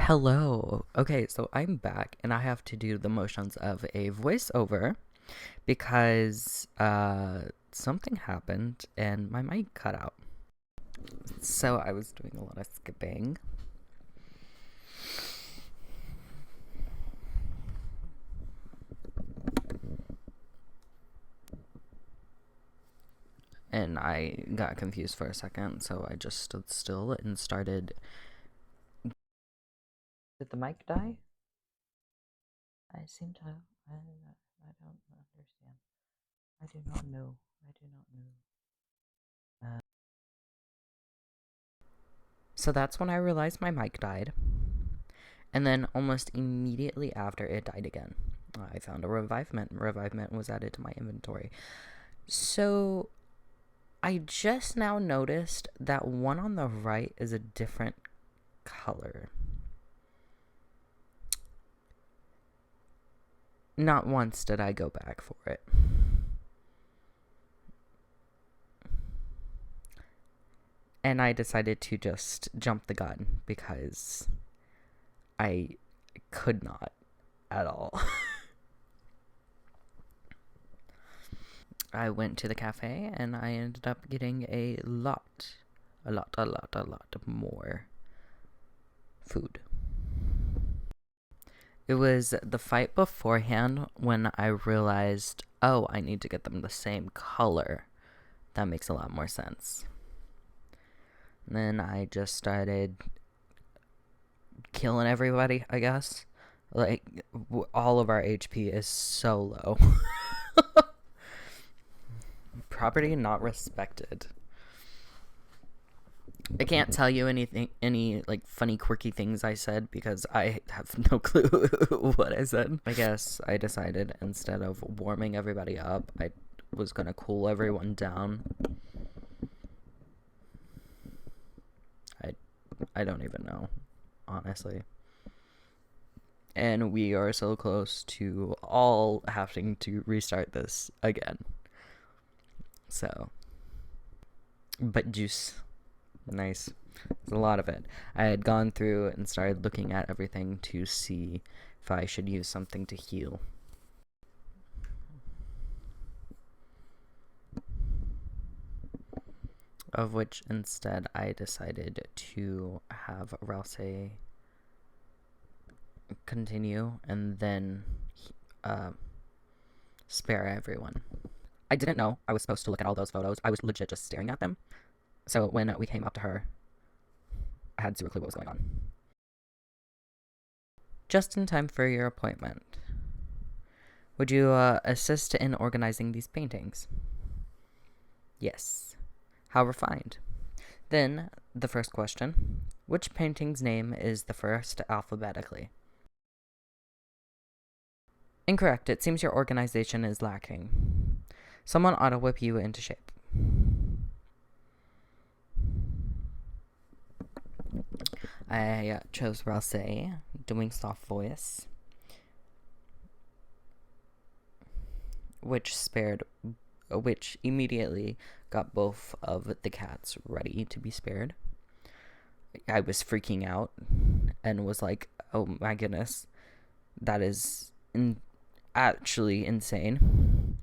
Hello. Okay, so I'm back and I have to do the motions of a voiceover because something happened and my mic cut out. So I was doing a lot of skipping. And I got confused for a second, so I just stood still and started. Did the mic die? I seem to. I don't understand. I do not know. I do not know. So that's when I realized my mic died. And then almost immediately after, it died again. I found a revivement. Revivement was added to my inventory. So I just now noticed that one on the right is a different color. Not once did I go back for it. And I decided to just jump the gun because I could not at all. I went to the cafe and I ended up getting a lot more food. It was the fight beforehand when I realized, oh, I need to get them the same color. That makes a lot more sense. And then I just started killing everybody, I guess. Like, all of our HP is so low. Property not respected. I can't tell you any like funny quirky things I said because I have no clue what I said. I guess I decided instead of warming everybody up, I was gonna cool everyone down. I don't even know, honestly. And we are so close to all having to restart this again. So, but juice. Nice. There's a lot of it. I had gone through and started looking at everything to see if I should use something to heal. Of which instead I decided to have Rouse continue and then spare everyone. I didn't know I was supposed to look at all those photos. I was legit just staring at them. So when we came up to her, I had zero clue what was going on. Just in time for your appointment. Would you assist in organizing these paintings? Yes. How refined. Then, the first question. Which painting's name is the first alphabetically? Incorrect. It seems your organization is lacking. Someone ought to whip you into shape. I chose Rouse, doing soft voice, which immediately got both of the cats ready to be spared. I was freaking out and was like, oh my goodness, that is actually insane.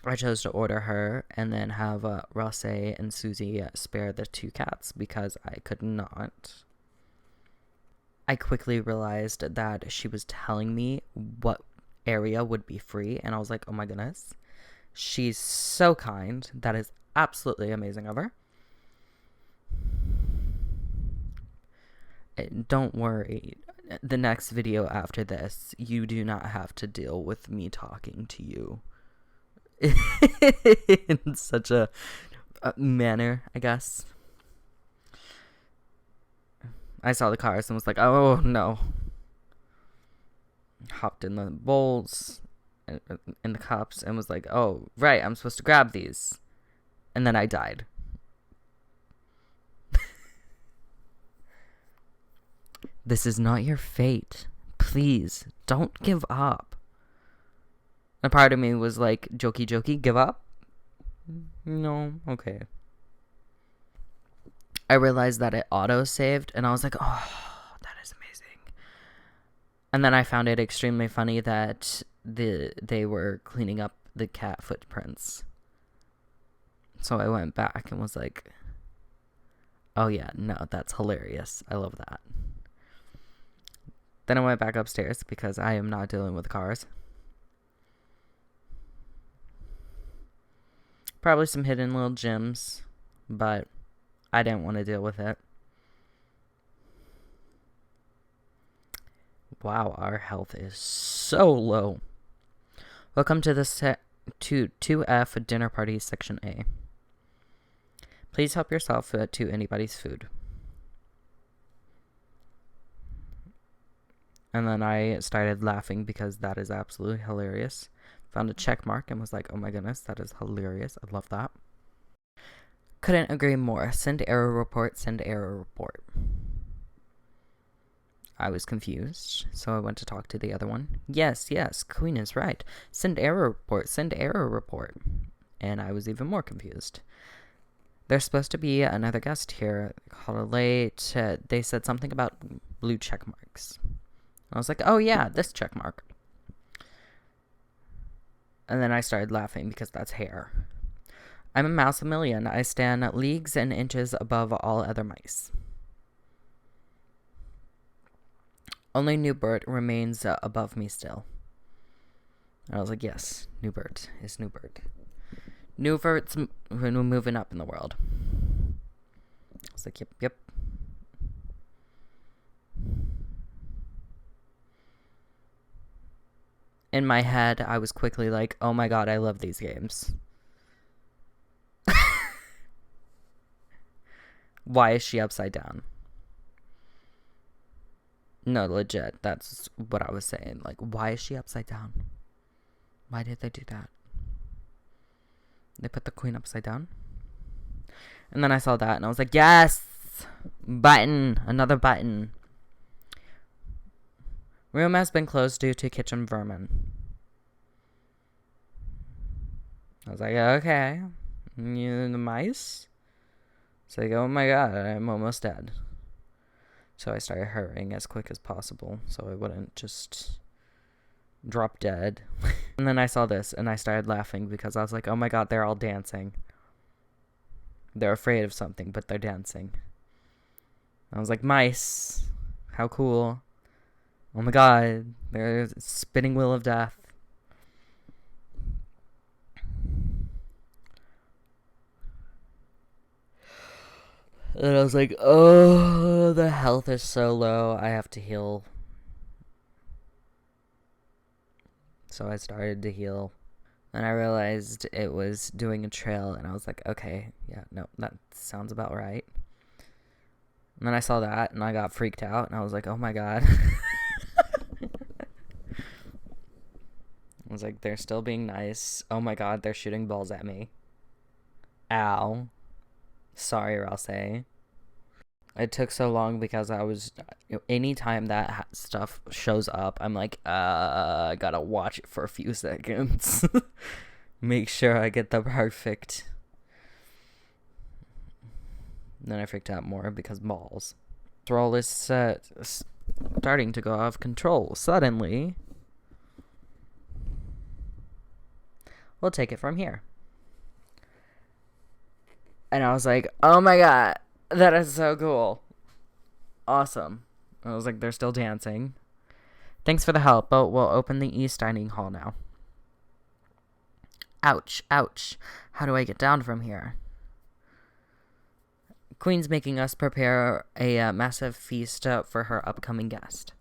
I chose to order her and then have Rosse and Susie spare the two cats because I could not. I quickly realized that she was telling me what area would be free, and I was like, oh my goodness. She's so kind. That is absolutely amazing of her. Don't worry. The next video after this, you do not have to deal with me talking to you in such a manner, I guess. I saw the cars and was like, oh no. Hopped in the bowls, in the cups, and was like, oh, right, I'm supposed to grab these. And then I died. This is not your fate. Please, don't give up. A part of me was like, jokey, give up? No, okay. I realized that it auto-saved, and I was like, oh, that is amazing. And then I found it extremely funny that they were cleaning up the cat footprints. So I went back and was like, oh yeah, no, that's hilarious. I love that. Then I went back upstairs because I am not dealing with cars. Probably some hidden little gems, but I didn't want to deal with it. Wow, our health is so low. Welcome to the 2F dinner party section A. Please help yourself to anybody's food. And then I started laughing because that is absolutely hilarious. Found a check mark and was like, oh my goodness, that is hilarious. I love that. Couldn't agree more. Send error report, send error report. I was confused, so I went to talk to the other one. Yes, Queen is right. Send error report, send error report. And I was even more confused. There's supposed to be another guest here. Called late. They said something about blue check marks. I was like, oh yeah, this check mark. And then I started laughing because that's hair. I'm a mouse a million. I stand leagues and inches above all other mice. Only Newbert remains above me still. And I was like, yes, Newbert is Newbert. Newbert's moving up in the world. I was like, yep. In my head, I was quickly like, oh my god, I love these games. Why is she upside down? No, legit, that's what I was saying. Like, why is she upside down? Why did they do that? They put the queen upside down? And then I saw that, and I was like, yes! Button! Another button. Room has been closed due to kitchen vermin. I was like, okay. You the mice? It's like, oh my god, I'm almost dead. So I started hurrying as quick as possible so I wouldn't just drop dead. And then I saw this and I started laughing because I was like, oh my god, they're all dancing. They're afraid of something, but they're dancing. I was like, mice. How cool. Oh my god, there's a spinning wheel of death. And I was like, oh, the health is so low. I have to heal. So I started to heal. And I realized it was doing a trail. And I was like, okay, yeah, no, that sounds about right. And then I saw that and I got freaked out. And I was like, oh my god. I was like, they're still being nice. Oh my god, they're shooting balls at me. Ow. Sorry, Ralsei. It took so long because I was, anytime that stuff shows up, I'm like, I gotta watch it for a few seconds. Make sure I get the perfect. Then I freaked out more because balls. This roll is starting to go out of control. Suddenly, we'll take it from here. And I was like, oh my god, that is so cool. Awesome. I was like, they're still dancing. Thanks for the help, but we'll open the East Dining Hall now. Ouch, ouch. How do I get down from here? Queen's making us prepare a massive feast for her upcoming guest.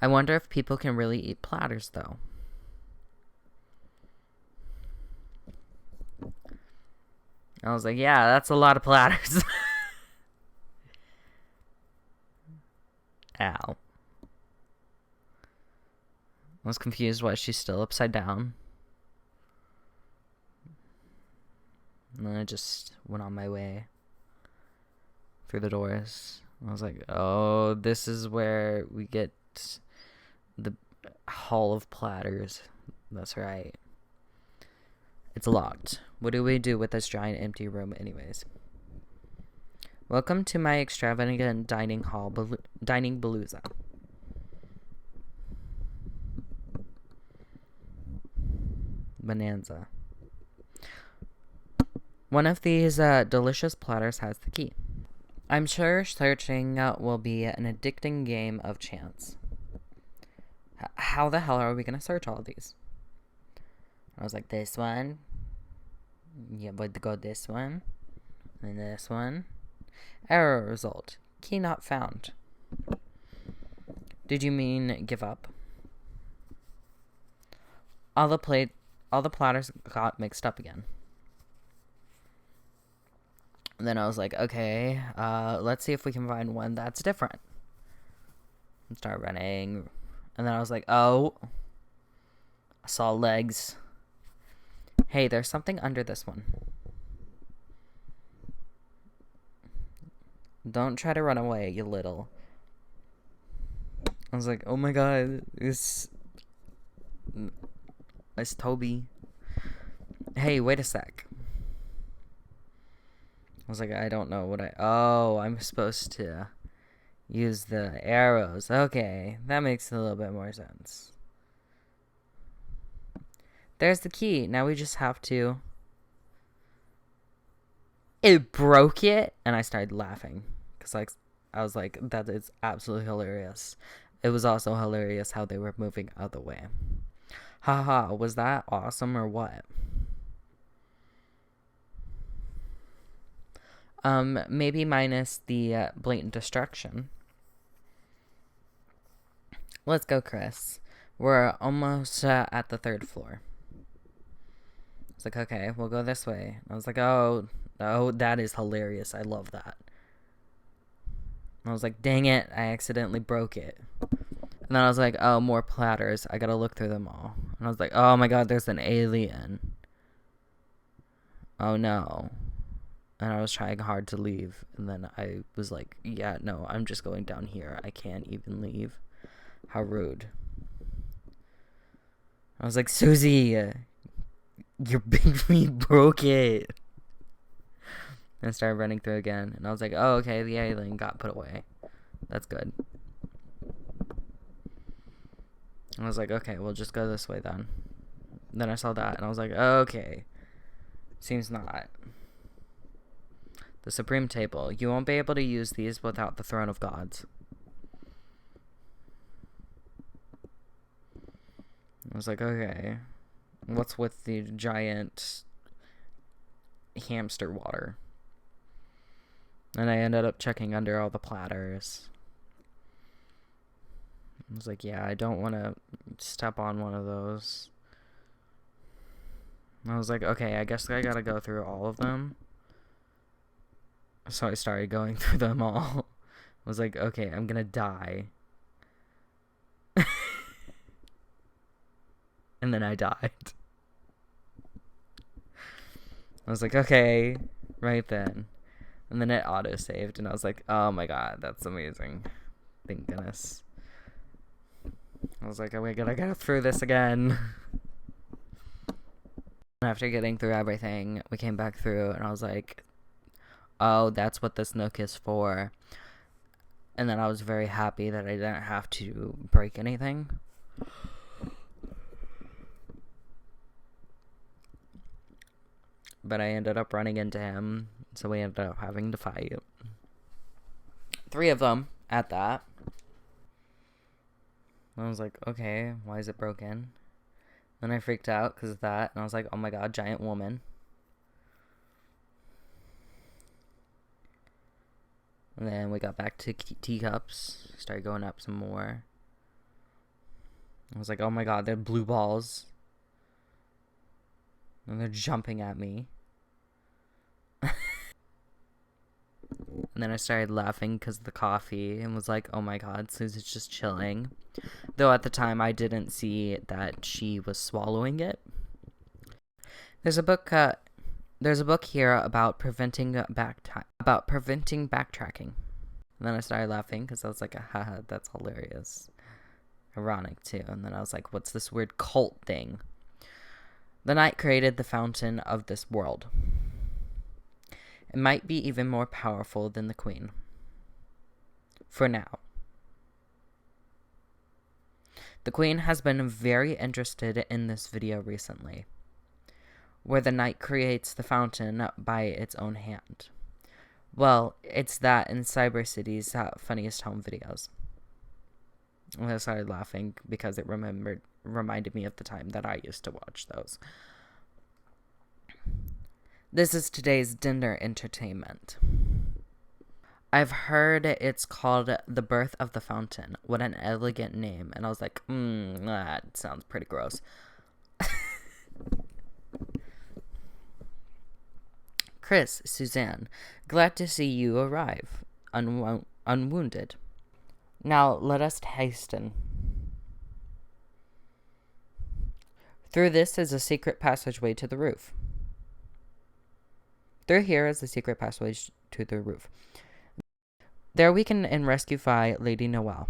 I wonder if people can really eat platters, though. I was like, yeah, that's a lot of platters. Ow. I was confused why she's still upside down. And then I just went on my way through the doors. I was like, oh, this is where we get the Hall of Platters. That's right. It's locked. What do we do with this giant empty room anyways? Welcome to my extravagant dining hall, dining palooza. Bonanza. One of these delicious platters has the key. I'm sure searching will be an addicting game of chance. How the hell are we gonna search all of these? I was like, this one. Yeah, but go this one. And this one. Error result. Key not found. Did you mean give up? All the platters got mixed up again. And then I was like, okay, let's see if we can find one that's different. And start running. And then I was like, oh, I saw legs. Hey, there's something under this one. Don't try to run away, you little. I was like, oh my god, it's Toby. Hey, wait a sec. I was like, I don't know what I'm supposed to use the arrows. Okay, that makes a little bit more sense. There's the key. Now we just have to... It broke it, and I started laughing. Because I was like, that is absolutely hilarious. It was also hilarious how they were moving out of the way. Haha, was that awesome or what? Maybe minus the blatant destruction. Let's go, Chris. We're almost at the 3rd floor. It's like, okay, we'll go this way. I was like, oh, that is hilarious. I love that. I was like, dang it, I accidentally broke it. And then I was like, oh, more platters. I gotta look through them all. And I was like, oh my god, there's an alien. Oh no. And I was trying hard to leave. And then I was like, yeah, no, I'm just going down here. I can't even leave. How rude. I was like, Susie, your big feet broke it. And I started running through again. And I was like, oh, okay, the alien got put away. That's good. And I was like, okay, we'll just go this way then. And then I saw that, and I was like, okay. Seems not. The Supreme Table. You won't be able to use these without the Throne of Gods. I was like, okay. What's with the giant hamster water? And I ended up checking under all the platters. I was like, yeah, I don't want to step on one of those. And I was like, okay, I guess I gotta go through all of them. So I started going through them all. I was like, okay, I'm gonna die. And then I died. I was like, okay, right then. And then it auto-saved, and I was like, oh my god, that's amazing. Thank goodness. I was like, oh my god, I gotta through this again. After getting through everything, we came back through, and I was like, oh, that's what this nook is for. And then I was very happy that I didn't have to break anything. But I ended up running into him, so we ended up having to fight. 3 of them at that. And I was like, okay, why is it broken? Then I freaked out because of that, and I was like, oh my god, giant woman. And then we got back to teacups, started going up some more. I was like, oh my god, they're blue balls. And they're jumping at me. And then I started laughing because of the coffee and was like, oh my god, Susie's just chilling. Though at the time I didn't see that she was swallowing it. There's a book here about preventing backtracking. And then I started laughing because I was like, haha, that's hilarious. Ironic too. And then I was like, what's this weird cult thing? The night created the fountain of this world. It might be even more powerful than the queen. For now. The queen has been very interested in this video recently, where the knight creates the fountain by its own hand. Well, it's that in Cyber City's funniest home videos. And I started laughing because it reminded me of the time that I used to watch those. This is today's dinner entertainment. I've heard it's called The Birth of the Fountain. What an elegant name. And I was like, that sounds pretty gross. Chris, Suzanne, glad to see you arrive, unwounded. Now let us hasten. Through this is a secret passageway to the roof. Through here is the secret passageway to the roof. There we can rescue Lady Noelle.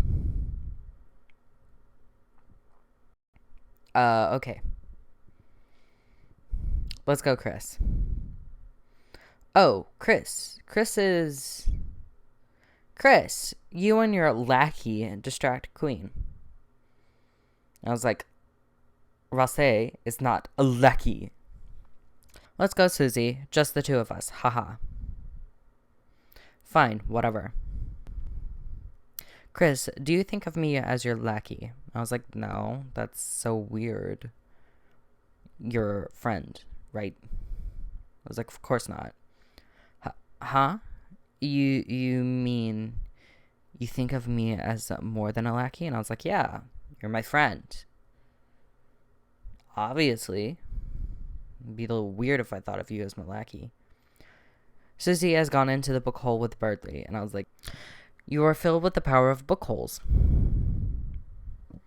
Okay. Let's go, Chris. Oh, Chris, you and your lackey distract Queen. I was like, Rosse is not a lackey. Let's go, Susie. Just the two of us. Haha. Fine, whatever. Chris, do you think of me as your lackey? I was like, no, that's so weird. Your friend, right? I was like, of course not. Huh? You mean you think of me as more than a lackey? And I was like, yeah, you're my friend. Obviously. It'd be a little weird if I thought of you as my lackey. Susie has gone into the book hole with Birdley, and I was like, you are filled with the power of book holes.